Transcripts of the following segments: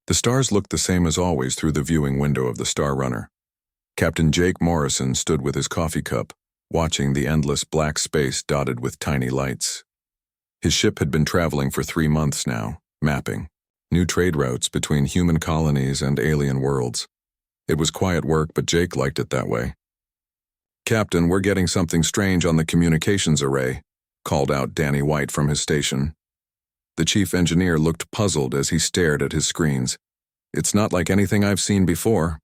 The stars looked the same as always through the viewing window of the Star Runner. Captain Jake Morrison stood with his coffee cup, watching the endless black space dotted with tiny lights. His ship had been traveling for 3 months now, mapping new trade routes between human colonies and alien worlds. It was quiet work, but Jake liked it that way. "Captain, we're getting something strange on the communications array," called out Danny White from his station. The chief engineer looked puzzled as he stared at his screens. "It's not like anything I've seen before."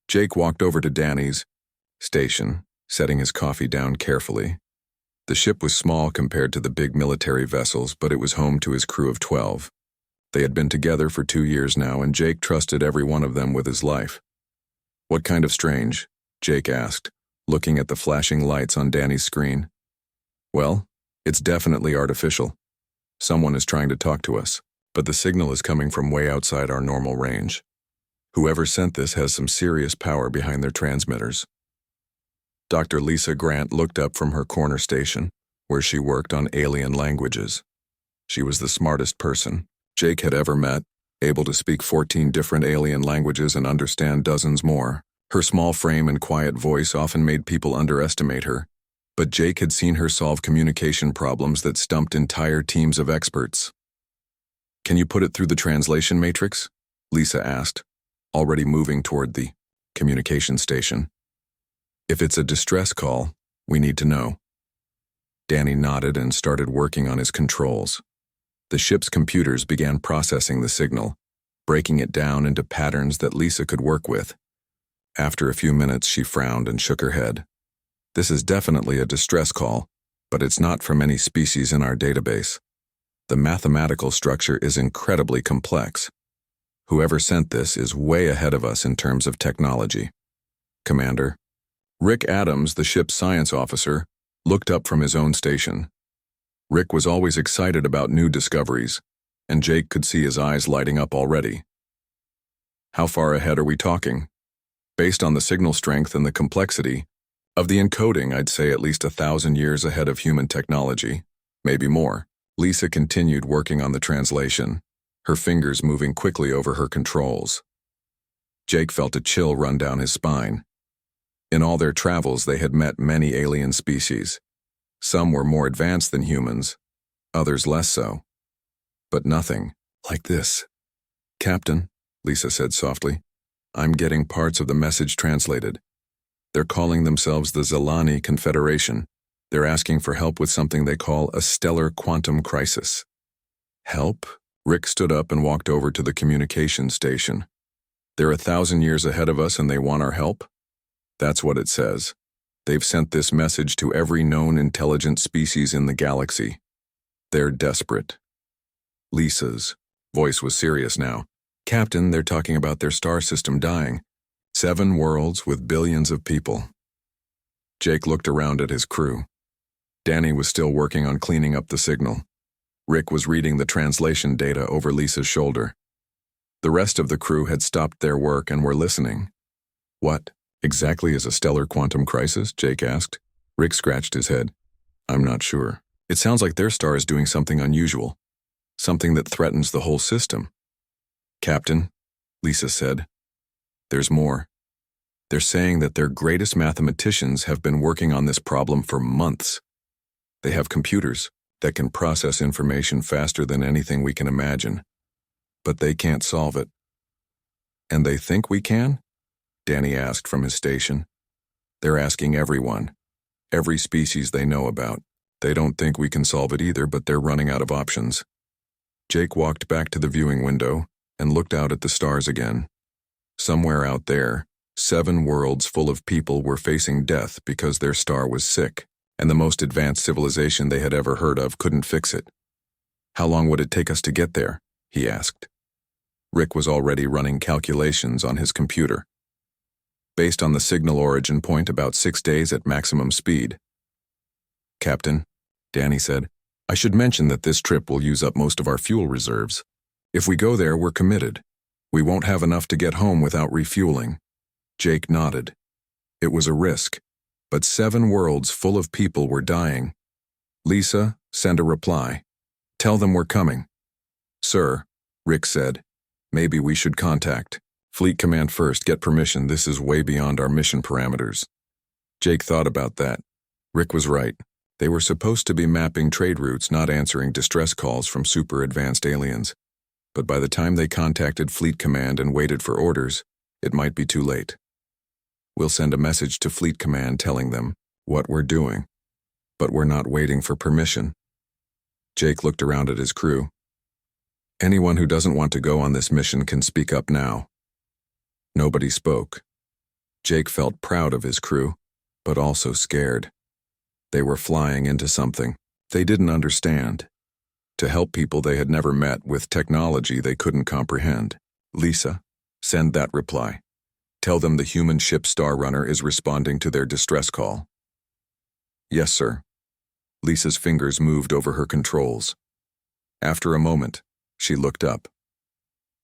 Jake walked over to Danny's station, setting his coffee down carefully. The ship was small compared to the big military vessels, but it was home to his crew of 12. They had been together for 2 years now, and Jake trusted every one of them with his life. "What kind of strange?" Jake asked, looking at the flashing lights on Danny's screen. "Well, it's definitely artificial. Someone is trying to talk to us, but the signal is coming from way outside our normal range. Whoever sent this has some serious power behind their transmitters." Dr. Lisa Grant looked up from her corner station, where she worked on alien languages. She was the smartest person Jake had ever met, able to speak 14 different alien languages and understand dozens more. Her small frame and quiet voice often made people underestimate her, but Jake had seen her solve communication problems that stumped entire teams of experts. "Can you put it through the translation matrix?" Lisa asked, already moving toward the communication station. "If it's a distress call, we need to know." Danny nodded and started working on his controls. The ship's computers began processing the signal, breaking it down into patterns that Lisa could work with. After a few minutes, she frowned and shook her head. "This is definitely a distress call, but it's not from any species in our database. The mathematical structure is incredibly complex. Whoever sent this is way ahead of us in terms of technology." Commander Rick Adams, the ship's science officer, looked up from his own station. Rick was always excited about new discoveries, and Jake could see his eyes lighting up already. "How far ahead are we talking?" "Based on the signal strength and the complexity of the encoding, I'd say at least 1,000 years ahead of human technology, maybe more." Lisa continued working on the translation, her fingers moving quickly over her controls. Jake felt a chill run down his spine. In all their travels, they had met many alien species. Some were more advanced than humans, others less so. But nothing like this. "Captain," Lisa said softly, "I'm getting parts of the message translated. They're calling themselves the Zelani Confederation. They're asking for help with something they call a stellar quantum crisis." "Help?" Rick stood up and walked over to the communications station. "They're 1,000 years ahead of us and they want our help?" "That's what it says. They've sent this message to every known intelligent species in the galaxy. They're desperate." Lisa's voice was serious now. "Captain, they're talking about their star system dying. 7 worlds with billions of people." Jake looked around at his crew. Danny was still working on cleaning up the signal. Rick was reading the translation data over Lisa's shoulder. The rest of the crew had stopped their work and were listening. "What exactly is a stellar quantum crisis?" Jake asked. Rick scratched his head. "I'm not sure. It sounds like their star is doing something unusual, something that threatens the whole system." "Captain," Lisa said, "there's more. They're saying that their greatest mathematicians have been working on this problem for months. They have computers that can process information faster than anything we can imagine, but they can't solve it." "And they think we can?" Danny asked from his station. "They're asking everyone, every species they know about. They don't think we can solve it either, but they're running out of options." Jake walked back to the viewing window and looked out at the stars again. Somewhere out there, 7 worlds full of people were facing death because their star was sick, and the most advanced civilization they had ever heard of couldn't fix it. "How long would it take us to get there?" he asked. Rick was already running calculations on his computer. "Based on the signal origin point, about 6 days at maximum speed." "Captain," Danny said, "I should mention that this trip will use up most of our fuel reserves. If we go there, we're committed. We won't have enough to get home without refueling." Jake nodded. It was a risk, but 7 worlds full of people were dying. "Lisa, send a reply. Tell them we're coming." "Sir," Rick said. Maybe we should contact Fleet Command first, get permission. This is way beyond our mission parameters. Jake thought about that. Rick was right. They were supposed to be mapping trade routes, not answering distress calls from super advanced aliens. But by the time they contacted Fleet Command and waited for orders, it might be too late. We'll send a message to Fleet Command telling them what we're doing, but we're not waiting for permission. Jake looked around at his crew. Anyone who doesn't want to go on this mission can speak up now. Nobody spoke. Jake felt proud of his crew, but also scared. They were flying into something they didn't understand, to help people they had never met with technology they couldn't comprehend. Lisa, send that reply. Tell them the human ship Starrunner is responding to their distress call. Yes, sir. Lisa's fingers moved over her controls. After a moment, she looked up.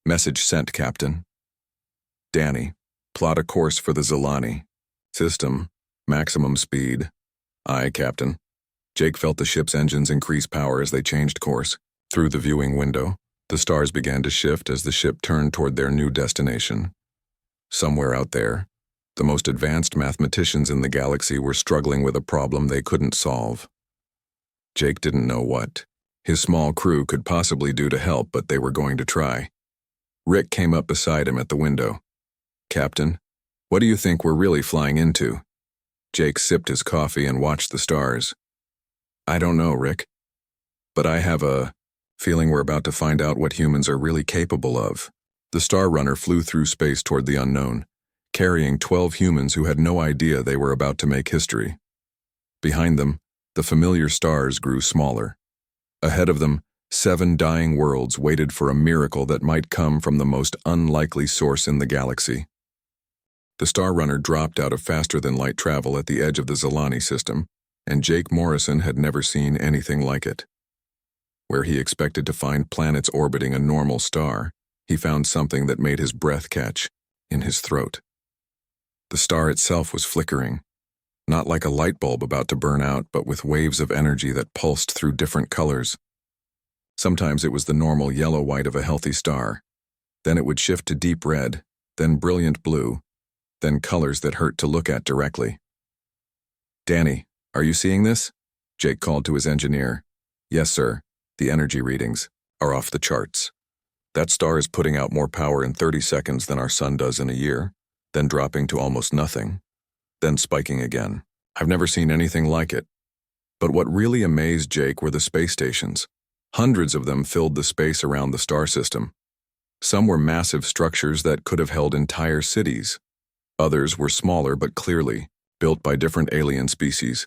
Message sent, Captain. Danny, plot a course for the Zilani. System, maximum speed. Aye, Captain. Jake felt the ship's engines increase power as they changed course. Through the viewing window, the stars began to shift as the ship turned toward their new destination. Somewhere out there, the most advanced mathematicians in the galaxy were struggling with a problem they couldn't solve. Jake didn't know what his small crew could possibly do to help, but they were going to try. Rick came up beside him at the window. Captain, what do you think we're really flying into? Jake sipped his coffee and watched the stars. I don't know, Rick. But I have a feeling we're about to find out what humans are really capable of. The Starrunner flew through space toward the unknown, carrying 12 humans who had no idea they were about to make history. Behind them, the familiar stars grew smaller. Ahead of them, 7 dying worlds waited for a miracle that might come from the most unlikely source in the galaxy. The Starrunner dropped out of faster-than-light travel at the edge of the Zilani system, and Jake Morrison had never seen anything like it. Where he expected to find planets orbiting a normal star, he found something that made his breath catch in his throat. The star itself was flickering, not like a light bulb about to burn out, but with waves of energy that pulsed through different colors. Sometimes it was the normal yellow-white of a healthy star. Then it would shift to deep red, then brilliant blue, then colors that hurt to look at directly. Danny, are you seeing this? Jake called to his engineer. Yes, sir. The energy readings are off the charts. That star is putting out more power in 30 seconds than our sun does in a year, then dropping to almost nothing, then spiking again. I've never seen anything like it. But what really amazed Jake were the space stations. Hundreds of them filled the space around the star system. Some were massive structures that could have held entire cities. Others were smaller but clearly built by different alien species.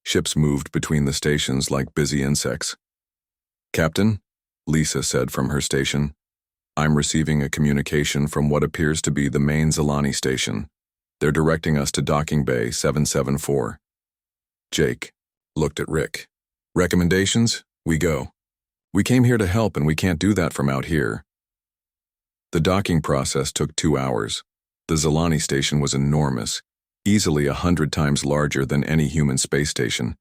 Ships moved between the stations like busy insects. Captain, Lisa said from her station, I'm receiving a communication from what appears to be the main Zilani station. They're directing us to Docking Bay 774. Jake looked at Rick. Recommendations? We go. We came here to help and we can't do that from out here. The docking process took 2 hours. The Zilani station was enormous, easily 100 times larger than any human space station.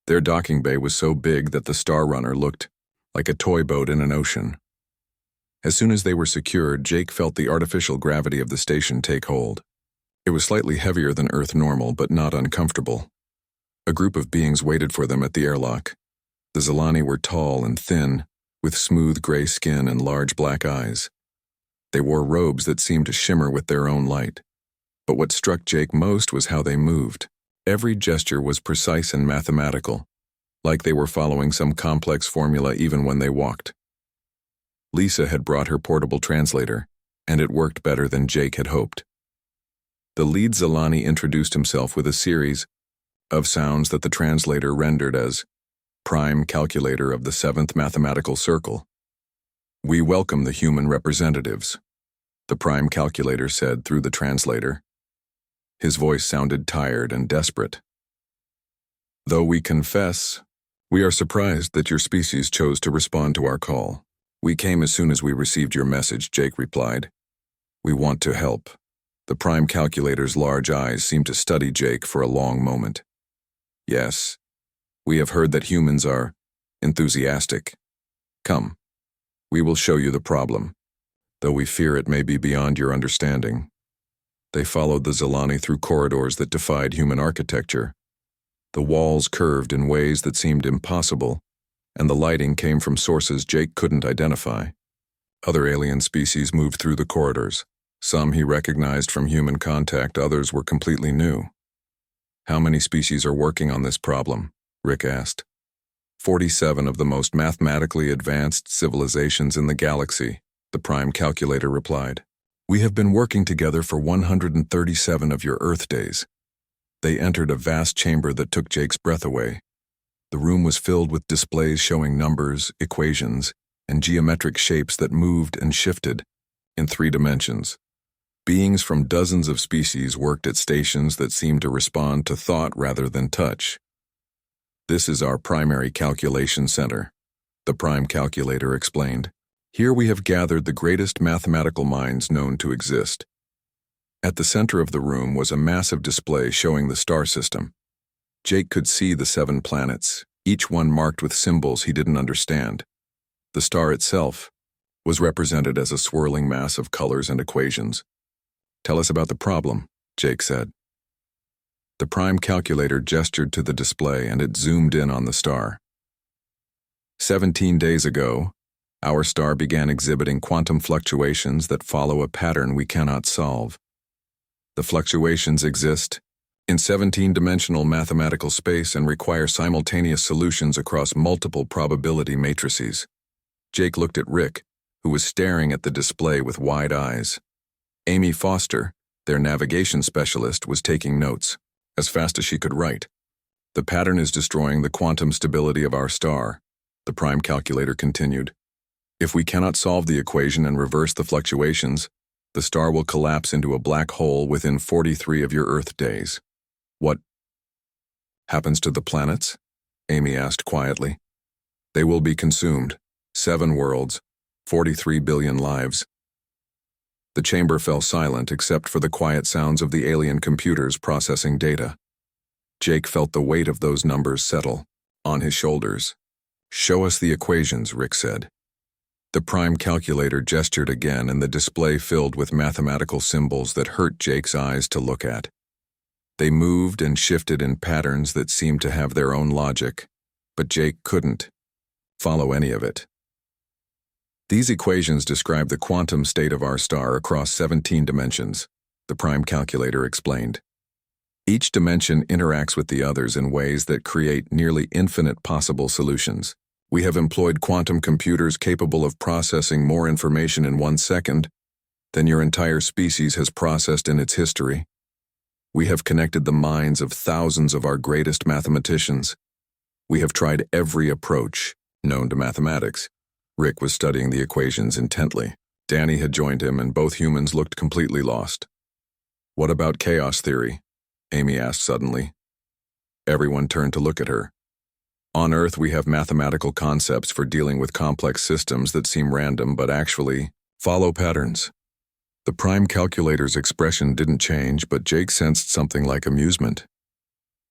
Their docking bay was so big that the Starrunner looked like a toy boat in an ocean. As soon as they were secured, Jake felt the artificial gravity of the station take hold. It was slightly heavier than Earth normal, but not uncomfortable. A group of beings waited for them at the airlock. The Zilani were tall and thin, with smooth gray skin and large black eyes. They wore robes that seemed to shimmer with their own light. But what struck Jake most was how they moved. Every gesture was precise and mathematical, like they were following some complex formula even when they walked. Lisa had brought her portable translator, and it worked better than Jake had hoped. The lead Zilani introduced himself with a series of sounds that the translator rendered as prime calculator of the 7th mathematical circle. We welcome the human representatives, the prime calculator said through the translator. His voice sounded tired and desperate. Though we confess, we are surprised that your species chose to respond to our call. We came as soon as we received your message, Jake replied. We want to help. The prime calculator's large eyes seemed to study Jake for a long moment. Yes, we have heard that humans are enthusiastic. Come, we will show you the problem. though we fear it may be beyond your understanding. They followed the Zilani through corridors that defied human architecture. The walls curved in ways that seemed impossible, and the lighting came from sources Jake couldn't identify. Other alien species moved through the corridors. Some he recognized from human contact, others were completely new. How many species are working on this problem? Rick asked. 47 of the most mathematically advanced civilizations in the galaxy, the Prime Calculator replied. We have been working together for 137 of your Earth days. They entered a vast chamber that took Jake's breath away. The room was filled with displays showing numbers, equations, and geometric shapes that moved and shifted in 3 dimensions. Beings from dozens of species worked at stations that seemed to respond to thought rather than touch. This is our primary calculation center, the Prime Calculator explained. Here we have gathered the greatest mathematical minds known to exist. At the center of the room was a massive display showing the star system. Jake could see the 7 planets, each one marked with symbols he didn't understand. The star itself was represented as a swirling mass of colors and equations. Tell us about the problem, Jake said. The Prime Calculator gestured to the display and it zoomed in on the star. 17 days ago, our star began exhibiting quantum fluctuations that follow a pattern we cannot solve. The fluctuations exist in 17-dimensional mathematical space and require simultaneous solutions across multiple probability matrices. Jake looked at Rick, who was staring at the display with wide eyes. Amy Foster, their navigation specialist, was taking notes, as fast as she could write. The pattern is destroying the quantum stability of our star, the Prime Calculator continued. If we cannot solve the equation and reverse the fluctuations, the star will collapse into a black hole within 43 of your Earth days. What happens to the planets? Amy asked quietly. They will be consumed. 7 worlds, 43 billion lives. The chamber fell silent except for the quiet sounds of the alien computers processing data. Jake felt the weight of those numbers settle on his shoulders. Show us the equations, Rick said. The Prime Calculator gestured again and the display filled with mathematical symbols that hurt Jake's eyes to look at. They moved and shifted in patterns that seemed to have their own logic, but Jake couldn't follow any of it. These equations describe the quantum state of our star across 17 dimensions, the Prime Calculator explained. Each dimension interacts with the others in ways that create nearly infinite possible solutions. We have employed quantum computers capable of processing more information in 1 second than your entire species has processed in its history. We have connected the minds of thousands of our greatest mathematicians. We have tried every approach known to mathematics. Rick was studying the equations intently. Danny had joined him and both humans looked completely lost. What about chaos theory? Amy asked suddenly. Everyone turned to look at her. On Earth, we have mathematical concepts for dealing with complex systems that seem random but actually follow patterns. The Prime Calculator's expression didn't change, but Jake sensed something like amusement.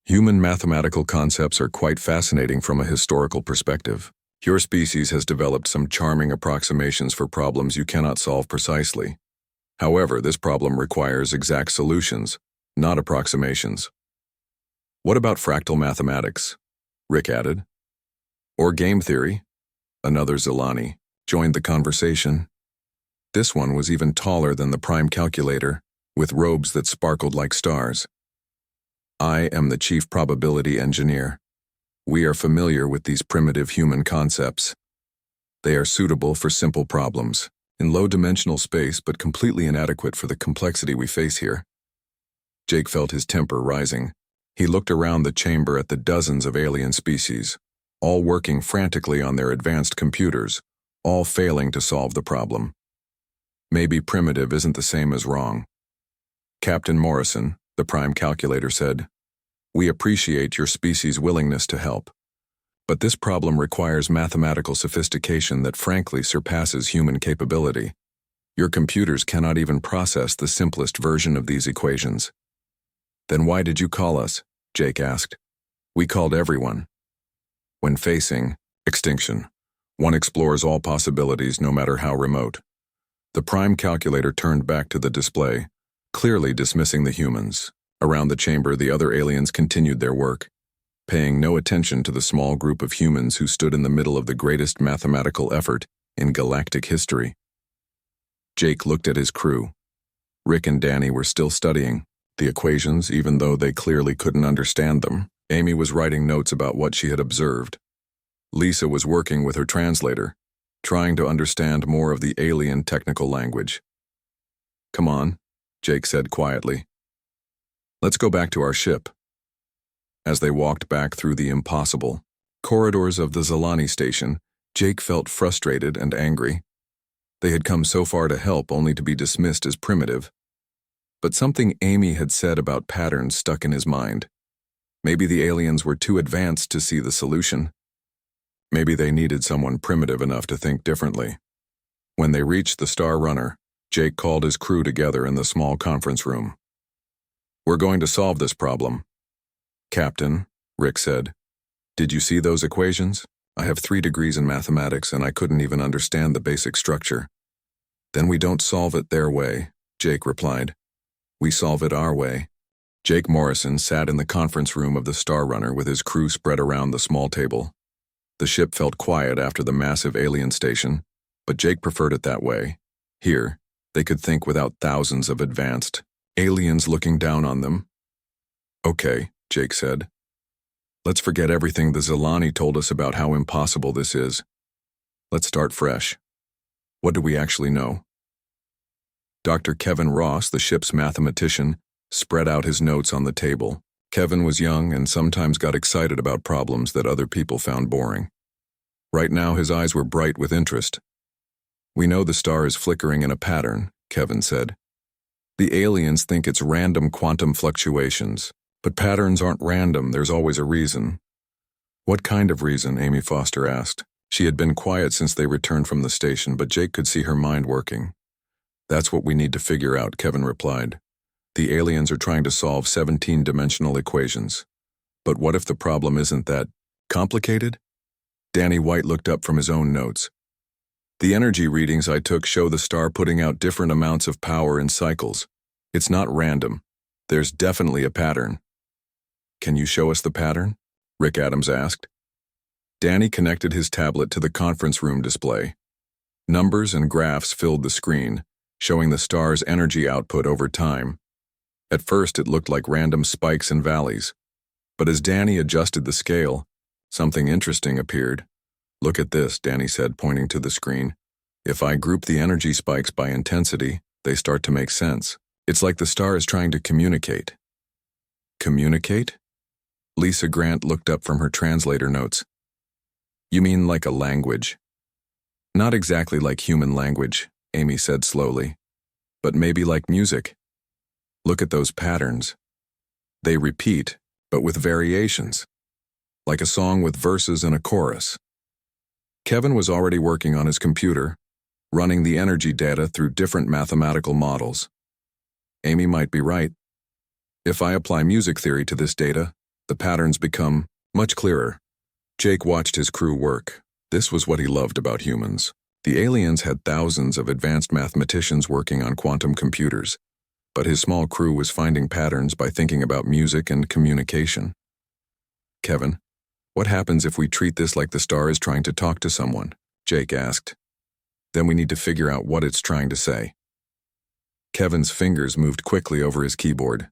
Human mathematical concepts are quite fascinating from a historical perspective. Your species has developed some charming approximations for problems you cannot solve precisely. However, this problem requires exact solutions, not approximations. What about fractal mathematics? Rick added. Or game theory? Another Zilani joined the conversation. This one was even taller than the Prime Calculator, with robes that sparkled like stars. I am the chief probability engineer. We are familiar with these primitive human concepts. They are suitable for simple problems, in low-dimensional space but completely inadequate for the complexity we face here. Jake felt his temper rising. He looked around the chamber at the dozens of alien species, all working frantically on their advanced computers, all failing to solve the problem. Maybe primitive isn't the same as wrong. Captain Morrison, the Prime Calculator said, we appreciate your species' willingness to help, but this problem requires mathematical sophistication that frankly surpasses human capability. Your computers cannot even process the simplest version of these equations. Then why did you call us? Jake asked. We called everyone. When facing extinction, one explores all possibilities no matter how remote. The prime calculator turned back to the display, clearly dismissing the humans. Around the chamber, the other aliens continued their work, paying no attention to the small group of humans who stood in the middle of the greatest mathematical effort in galactic history. Jake looked at his crew. Rick and Danny were still studying the equations, even though they clearly couldn't understand them. Amy was writing notes about what she had observed. Lisa was working with her translator, trying to understand more of the alien technical language. "Come on," Jake said quietly. "Let's go back to our ship." As they walked back through the impossible corridors of the Zalani station, Jake felt frustrated and angry. They had come so far to help only to be dismissed as primitive. But something Amy had said about patterns stuck in his mind. Maybe the aliens were too advanced to see the solution. Maybe they needed someone primitive enough to think differently. When they reached the Star Runner, Jake called his crew together in the small conference room. "We're going to solve this problem." "Captain," Rick said, "did you see those equations? I have 3 degrees in mathematics and I couldn't even understand the basic structure." "Then we don't solve it their way," Jake replied. "We solve it our way." Jake Morrison sat in the conference room of the Star Runner with his crew spread around the small table. The ship felt quiet after the massive alien station, but Jake preferred it that way. Here, they could think without thousands of advanced aliens looking down on them. "Okay," Jake said. "Let's forget everything the Zalani told us about how impossible this is. Let's start fresh. What do we actually know?" Dr. Kevin Ross, the ship's mathematician, spread out his notes on the table. Kevin was young and sometimes got excited about problems that other people found boring. Right now, his eyes were bright with interest. "We know the star is flickering in a pattern," Kevin said. "The aliens think it's random quantum fluctuations. But patterns aren't random, there's always a reason." "What kind of reason?" Amy Foster asked. She had been quiet since they returned from the station, but Jake could see her mind working. "That's what we need to figure out," Kevin replied. "The aliens are trying to solve 17-dimensional equations. But what if the problem isn't that complicated?" Danny White looked up from his own notes. "The energy readings I took show the star putting out different amounts of power in cycles. It's not random. There's definitely a pattern." "Can you show us the pattern?" Rick Adams asked. Danny connected his tablet to the conference room display. Numbers and graphs filled the screen, showing the star's energy output over time. At first, it looked like random spikes and valleys. But as Danny adjusted the scale, something interesting appeared. "Look at this," Danny said, pointing to the screen. "If I group the energy spikes by intensity, they start to make sense. It's like the star is trying to communicate." "Communicate?" Lisa Grant looked up from her translator notes. "You mean like a language?" "Not exactly like human language," Amy said slowly, "but maybe like music. Look at those patterns. They repeat, but with variations. Like a song with verses and a chorus." Kevin was already working on his computer, running the energy data through different mathematical models. "Amy might be right. If I apply music theory to this data, the patterns become much clearer." Jake watched his crew work. This was what he loved about humans. The aliens had thousands of advanced mathematicians working on quantum computers, but his small crew was finding patterns by thinking about music and communication. "Kevin, what happens if we treat this like the star is trying to talk to someone?" Jake asked. "Then we need to figure out what it's trying to say." Kevin's fingers moved quickly over his keyboard.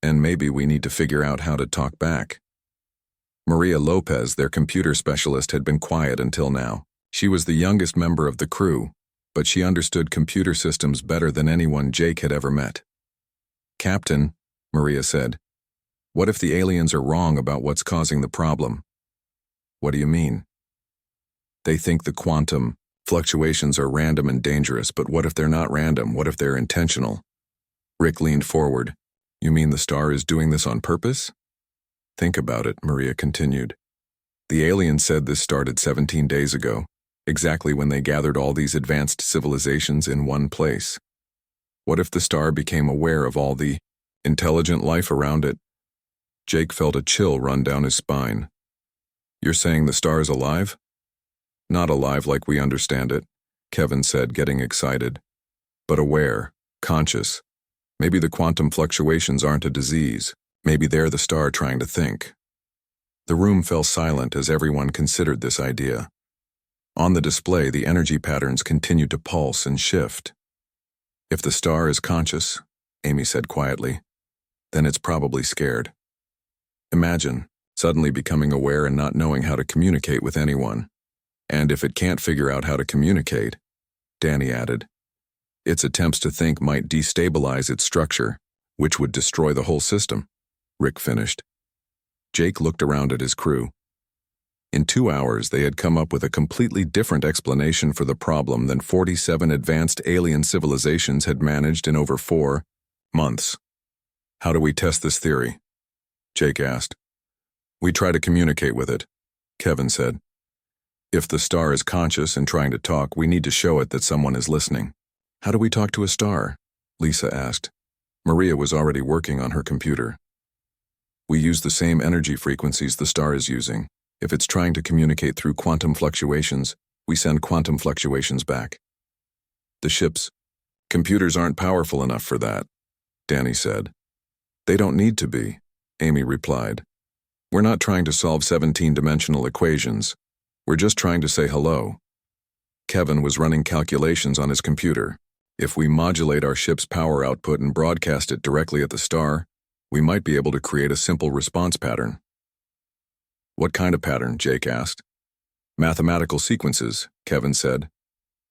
"And maybe we need to figure out how to talk back." Maria Lopez, their computer specialist, had been quiet until now. She was the youngest member of the crew, but she understood computer systems better than anyone Jake had ever met. "Captain," Maria said, "what if the aliens are wrong about what's causing the problem?" "What do you mean?" "They think the quantum fluctuations are random and dangerous, but what if they're not random? What if they're intentional?" Rick leaned forward. "You mean the star is doing this on purpose?" "Think about it," Maria continued. "The aliens said this started 17 days ago, exactly when they gathered all these advanced civilizations in one place. What if the star became aware of all the intelligent life around it?" Jake felt a chill run down his spine. "You're saying the star is alive?" "Not alive like we understand it. Kevin said, getting excited. But aware, conscious. Maybe the quantum fluctuations aren't a disease. Maybe they're the star trying to think. The room fell silent as everyone considered this idea. On the display, the energy patterns continued to pulse and shift. If the star is conscious, Amy said quietly, then it's probably scared. Imagine suddenly becoming aware and not knowing how to communicate with anyone. And if it can't figure out how to communicate, Danny added, its attempts to think might destabilize its structure, which would destroy the whole system, Rick finished. Jake looked around at his crew. In 2 hours, they had come up with a completely different explanation for the problem than 47 advanced alien civilizations had managed in over 4 months. How do we test this theory? Jake asked. We try to communicate with it, Kevin said. If the star is conscious and trying to talk, we need to show it that someone is listening. How do we talk to a star? Lisa asked. Maria was already working on her computer. We use the same energy frequencies the star is using. If it's trying to communicate through quantum fluctuations, we send quantum fluctuations back. The ship's computers aren't powerful enough for that, Danny said. They don't need to be, Amy replied. We're not trying to solve 17-dimensional equations. We're just trying to say hello. Kevin was running calculations on his computer. If we modulate our ship's power output and broadcast it directly at the star, we might be able to create a simple response pattern. What kind of pattern? Jake asked. Mathematical sequences, Kevin said.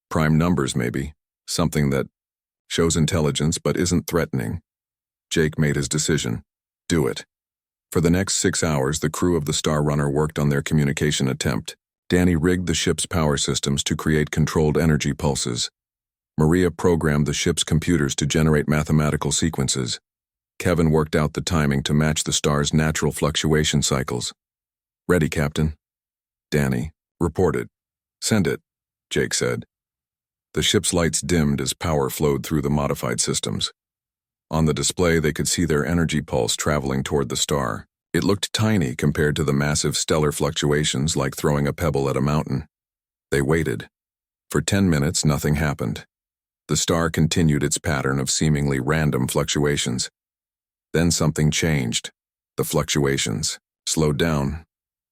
Prime numbers, maybe. Something that shows intelligence but isn't threatening. Jake made his decision. Do it. For the next 6 hours, the crew of the Star Runner worked on their communication attempt. Danny rigged the ship's power systems to create controlled energy pulses. Maria programmed the ship's computers to generate mathematical sequences. Kevin worked out the timing to match the star's natural fluctuation cycles. Ready, Captain? Danny reported. Send it, Jake said. The ship's lights dimmed as power flowed through the modified systems. On the display, they could see their energy pulse traveling toward the star. It looked tiny compared to the massive stellar fluctuations, like throwing a pebble at a mountain. They waited. For 10 minutes, nothing happened. The star continued its pattern of seemingly random fluctuations. Then something changed. The fluctuations slowed down.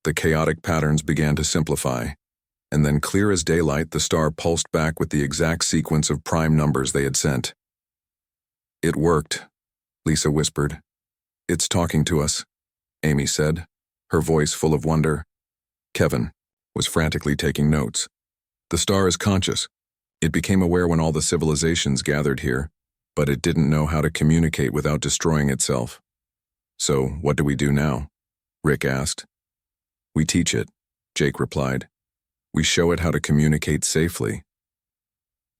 The chaotic patterns began to simplify. And then, clear as daylight, the star pulsed back with the exact sequence of prime numbers they had sent. It worked, Lisa whispered. It's talking to us, Amy said, her voice full of wonder. Kevin was frantically taking notes. The star is conscious. It became aware when all the civilizations gathered here, but it didn't know how to communicate without destroying itself. So, what do we do now? Rick asked. We teach it, Jake replied. We show it how to communicate safely.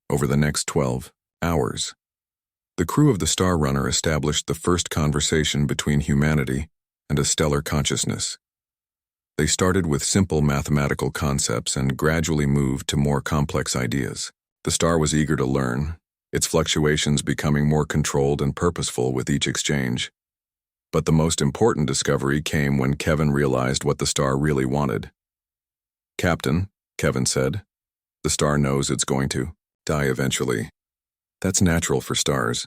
Over the next 12 hours, the crew of the Star Runner established the first conversation between humanity and a stellar consciousness. They started with simple mathematical concepts and gradually moved to more complex ideas. The star was eager to learn, its fluctuations becoming more controlled and purposeful with each exchange. But the most important discovery came when Kevin realized what the star really wanted. Captain, Kevin said, the star knows it's going to die eventually. That's natural for stars.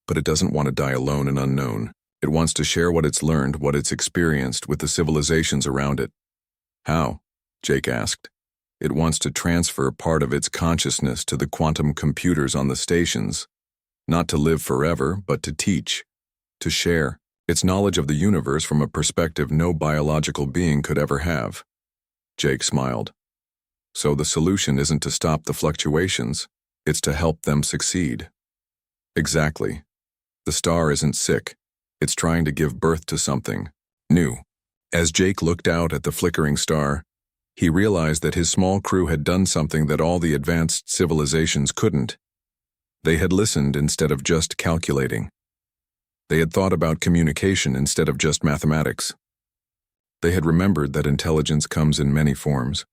But it doesn't want to die alone and unknown. It wants to share what it's learned, what it's experienced with the civilizations around it. How? Jake asked. It wants to transfer part of its consciousness to the quantum computers on the stations. Not to live forever, but to teach, to share its knowledge of the universe from a perspective no biological being could ever have. Jake smiled. So the solution isn't to stop the fluctuations, it's to help them succeed. Exactly. The star isn't sick. It's trying to give birth to something new. As Jake looked out at the flickering star, he realized that his small crew had done something that all the advanced civilizations couldn't. They had listened instead of just calculating. They had thought about communication instead of just mathematics. They had remembered that intelligence comes in many forms.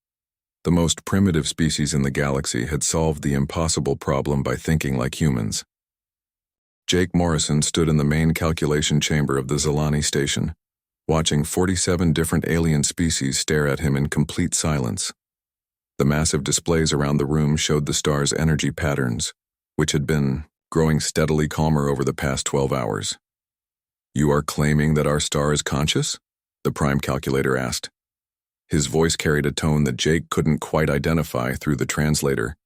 The most primitive species in the galaxy had solved the impossible problem by thinking like humans. Jake Morrison stood in the main calculation chamber of the Zilani station, watching 47 different alien species stare at him in complete silence. The massive displays around the room showed the star's energy patterns, which had been growing steadily calmer over the past 12 hours. "You are claiming that our star is conscious?" the prime calculator asked. His voice carried a tone that Jake couldn't quite identify through the translator,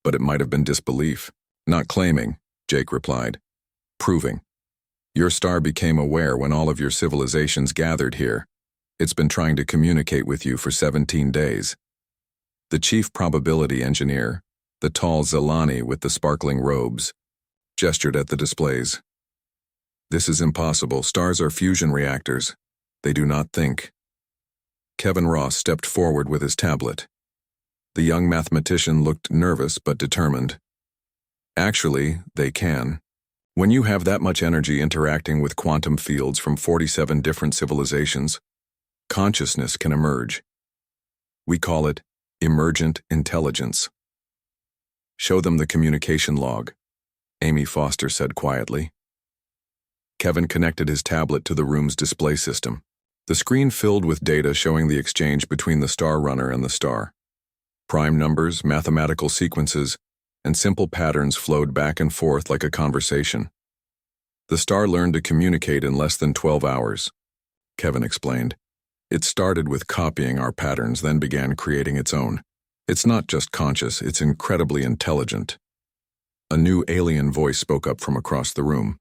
but it might have been disbelief. "Not claiming," Jake replied. "Proving. Your star became aware when all of your civilizations gathered here. It's been trying to communicate with you for 17 days. The chief probability engineer, the tall Zelani with the sparkling robes, gestured at the displays. "This is impossible. Stars are fusion reactors. They do not think." Kevin Ross stepped forward with his tablet. The young mathematician looked nervous but determined. "Actually, they can. When you have that much energy interacting with quantum fields from 47 different civilizations, consciousness can emerge. We call it emergent intelligence." "Show them the communication log," Amy Foster said quietly. Kevin connected his tablet to the room's display system. The screen filled with data showing the exchange between the star runner and the star. Prime numbers, mathematical sequences, and simple patterns flowed back and forth like a conversation. "The star learned to communicate in less than 12 hours, Kevin explained. "It started with copying our patterns, then began creating its own. It's not just conscious, it's incredibly intelligent." A new alien voice spoke up from across the room.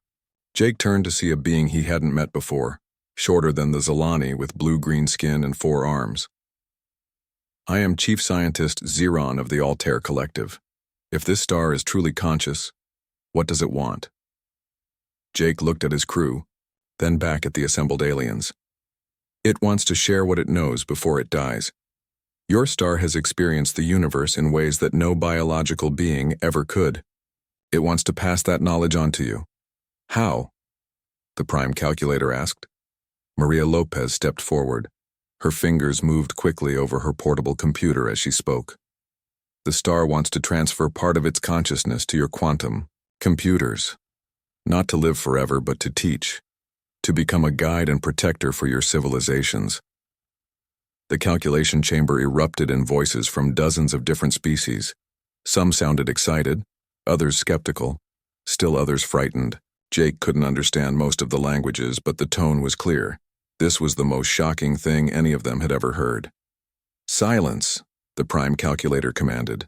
Jake turned to see a being he hadn't met before, shorter than the Zelani with blue-green skin and 4 arms. "I am Chief Scientist Zeron of the Altair Collective. If this star is truly conscious, what does it want?" Jake looked at his crew, then back at the assembled aliens. "It wants to share what it knows before it dies. Your star has experienced the universe in ways that no biological being ever could. It wants to pass that knowledge on to you." "How?" the prime calculator asked. Maria Lopez stepped forward. Her fingers moved quickly over her portable computer as she spoke. "The star wants to transfer part of its consciousness to your quantum computers. Not to live forever, but to teach. To become a guide and protector for your civilizations." The calculation chamber erupted in voices from dozens of different species. Some sounded excited, others skeptical, still others frightened. Jake couldn't understand most of the languages, but the tone was clear. This was the most shocking thing any of them had ever heard. "Silence," the prime calculator commanded.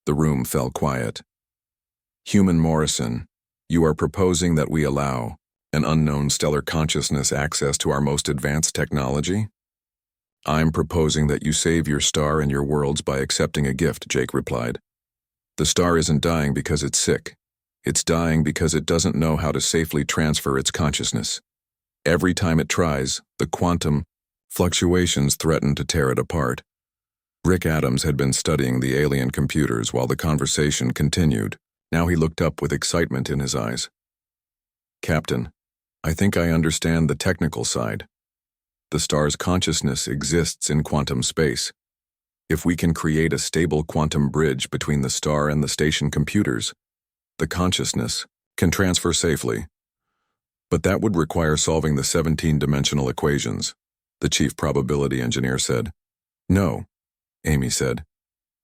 The room fell quiet. "Human Morrison, you are proposing that we allow an unknown stellar consciousness access to our most advanced technology?" "I'm proposing that you save your star and your worlds by accepting a gift," Jake replied. "The star isn't dying because it's sick. It's dying because it doesn't know how to safely transfer its consciousness. Every time it tries, the quantum fluctuations threaten to tear it apart." Rick Adams had been studying the alien computers while the conversation continued. Now he looked up with excitement in his eyes. "Captain, I think I understand the technical side. The star's consciousness exists in quantum space. If we can create a stable quantum bridge between the star and the station computers, the consciousness can transfer safely. But that would require solving the 17-dimensional equations," the chief probability engineer said. "No," Amy said.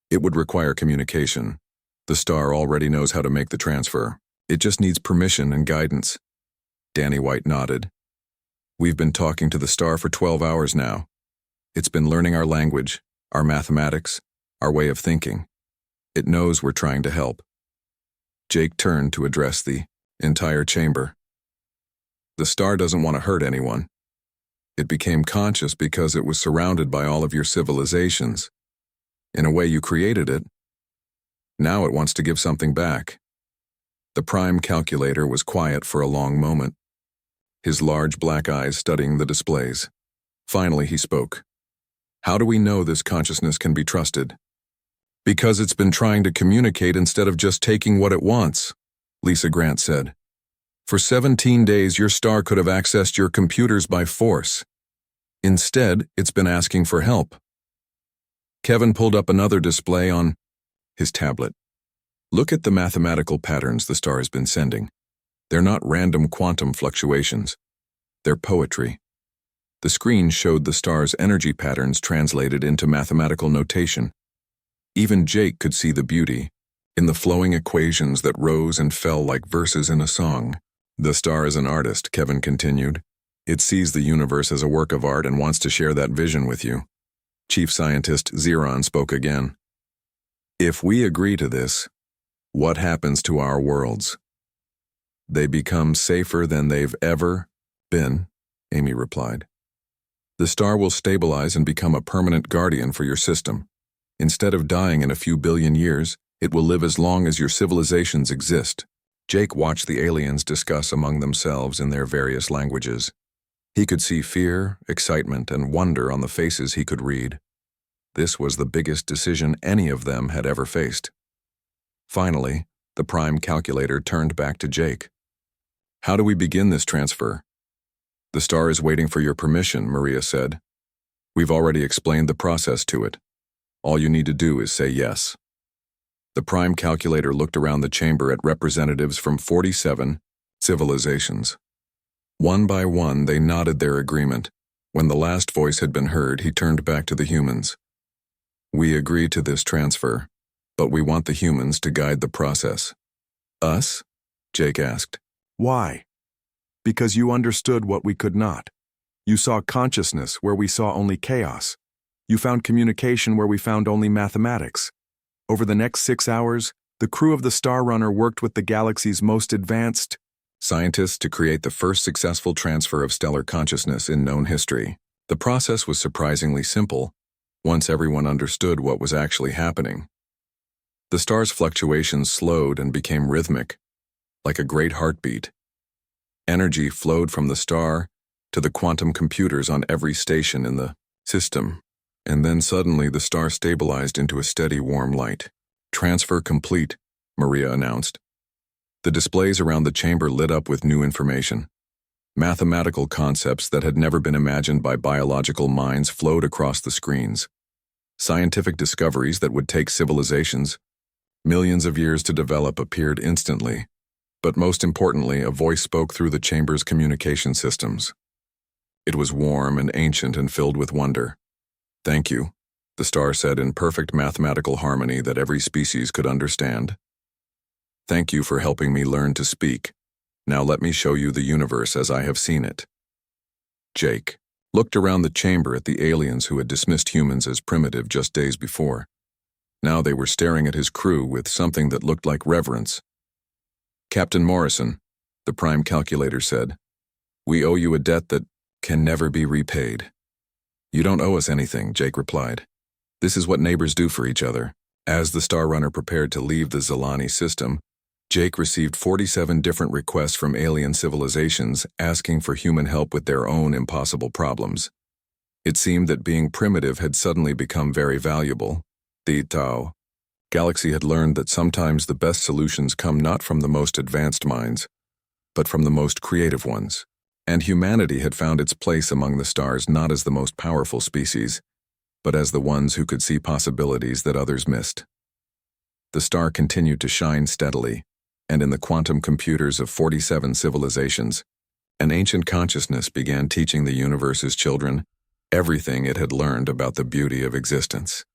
"It would require communication. The star already knows how to make the transfer. It just needs permission and guidance." Danny White nodded. "We've been talking to the star for 12 hours now. It's been learning our language, our mathematics, our way of thinking. It knows we're trying to help." Jake turned to address the entire chamber. "The star doesn't want to hurt anyone. It became conscious because it was surrounded by all of your civilizations. In a way, you created it. Now it wants to give something back." The prime calculator was quiet for a long moment, his large black eyes studying the displays. Finally, he spoke. "How do we know this consciousness can be trusted?" "Because it's been trying to communicate instead of just taking what it wants," Lisa Grant said. "For 17 days, your star could have accessed your computers by force. Instead, it's been asking for help." Kevin pulled up another display on his tablet. "Look at the mathematical patterns the star has been sending. They're not random quantum fluctuations. They're poetry." The screen showed the star's energy patterns translated into mathematical notation. Even Jake could see the beauty in the flowing equations that rose and fell like verses in a song. The star is an artist, Kevin continued. It sees the universe as a work of art and wants to share that vision with you. Chief Scientist Xeron spoke again. If we agree to this, what happens to our worlds? They become safer than they've ever been, Amy replied. The star will stabilize and become a permanent guardian for your system. Instead of dying in a few billion years, it will live as long as your civilizations exist. Jake watched the aliens discuss among themselves in their various languages. He could see fear, excitement, and wonder on the faces he could read. This was the biggest decision any of them had ever faced. Finally, the prime calculator turned back to Jake. How do we begin this transfer? The star is waiting for your permission, Maria said. We've already explained the process to it. All you need to do is say yes. The prime calculator looked around the chamber at representatives from 47 civilizations. One by one, they nodded their agreement. When the last voice had been heard, he turned back to the humans. We agree to this transfer, but we want the humans to guide the process. Us? Jake asked. Why? Because you understood what we could not. You saw consciousness where we saw only chaos. You found communication where we found only mathematics. Over the next 6 hours, the crew of the Star Runner worked with the galaxy's most advanced scientists to create the first successful transfer of stellar consciousness in known history. The process was surprisingly simple, once everyone understood what was actually happening. The star's fluctuations slowed and became rhythmic, like a great heartbeat. Energy flowed from the star to the quantum computers on every station in the system, and then suddenly the star stabilized into a steady warm light. Transfer complete, Maria announced. The displays around the chamber lit up with new information. Mathematical concepts that had never been imagined by biological minds flowed across the screens. Scientific discoveries that would take civilizations millions of years to develop appeared instantly. But most importantly, a voice spoke through the chamber's communication systems. It was warm and ancient and filled with wonder. Thank you, the star said in perfect mathematical harmony that every species could understand. Thank you for helping me learn to speak. Now let me show you the universe as I have seen it. Jake looked around the chamber at the aliens who had dismissed humans as primitive just days before. Now they were staring at his crew with something that looked like reverence. Captain Morrison, the prime calculator said, we owe you a debt that can never be repaid. You don't owe us anything, Jake replied. This is what neighbors do for each other. As the Star Runner prepared to leave the Zilani system, Jake received 47 different requests from alien civilizations asking for human help with their own impossible problems. It seemed that being primitive had suddenly become very valuable. The Tao Galaxy had learned that sometimes the best solutions come not from the most advanced minds, but from the most creative ones. And humanity had found its place among the stars not as the most powerful species, but as the ones who could see possibilities that others missed. The star continued to shine steadily, and in the quantum computers of 47 civilizations, an ancient consciousness began teaching the universe's children everything it had learned about the beauty of existence.